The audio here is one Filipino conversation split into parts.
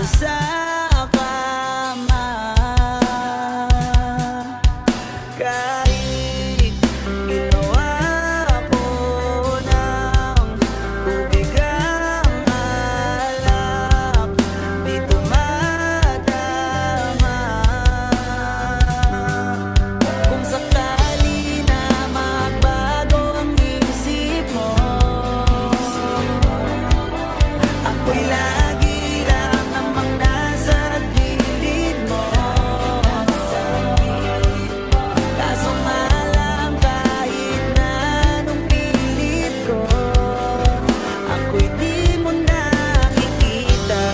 sa kama. Kahit ginawa ko ng tubig ang alak, di tumatama. Kung sakali na magbago ang isip mo, ako'y lagi lang namang nasa gilid mo. Kaso nga lang, kahit na anong pilit ko, ako'y di mo nakikita.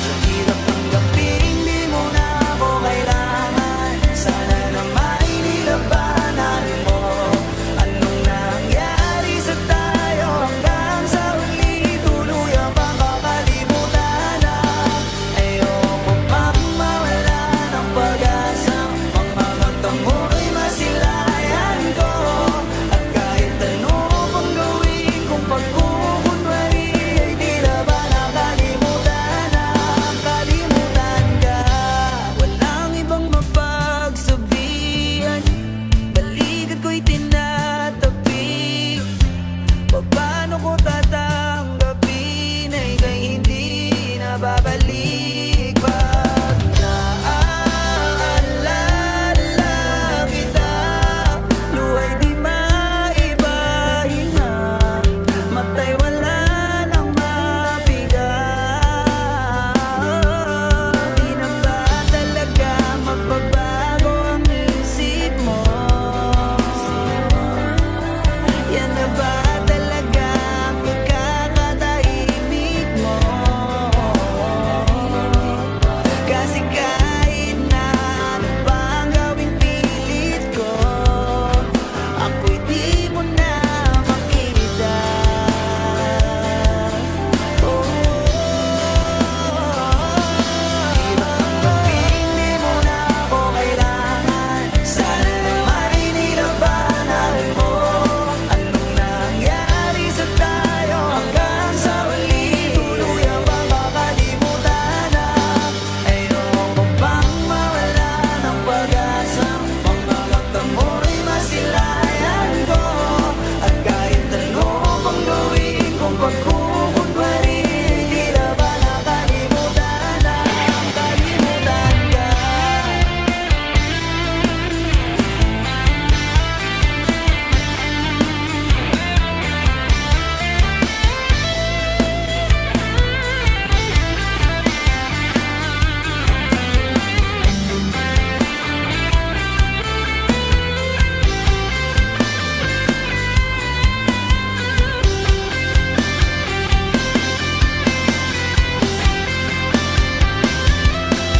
Sa hirap tanggapin, di mo na ako kailangan. Sana na may nilabanan mo. Anong nangyari sa tayo hanggang sa huli, tuluyang bang kakalimutan na? Ayoko pang mawala ng pag-asa, mga mata mo'y masilayan ko. At kahit ano pang gawin kong pagkukunwari, ay tila ba nakalimutan na, kalimutan ka. Walang ibang mapagsabihan, balikat ko'y tinatabi. Paano ko tatanggapin ay kay hindi na babalik? Pag naaalala kita, luha'y di maibahinga, mata'y wala nang mapiga. Di na ba talaga magbabago ang isip mo? Yan na ba talaga ang pagkakatahimik mo? Kasi kahit na ano pang gawing pilit ko, ako'y di mo na makita. Hindi mo na ako kailangan. Sana na may nilabanan mo. Anong nangyari sa tayo hanggang sa huli, tuluyang bang kakalimutan na? Ayoko pang mawala ng pag-asa, mga mata mo'y masilayan ko. At kahit ano pang gawin kong pagkukunwari, tila ba nakalimutan na, kalimutan ka.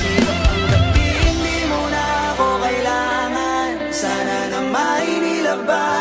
Hirap tanggapin, di mo na ako kailangan. Sana na may nilabanan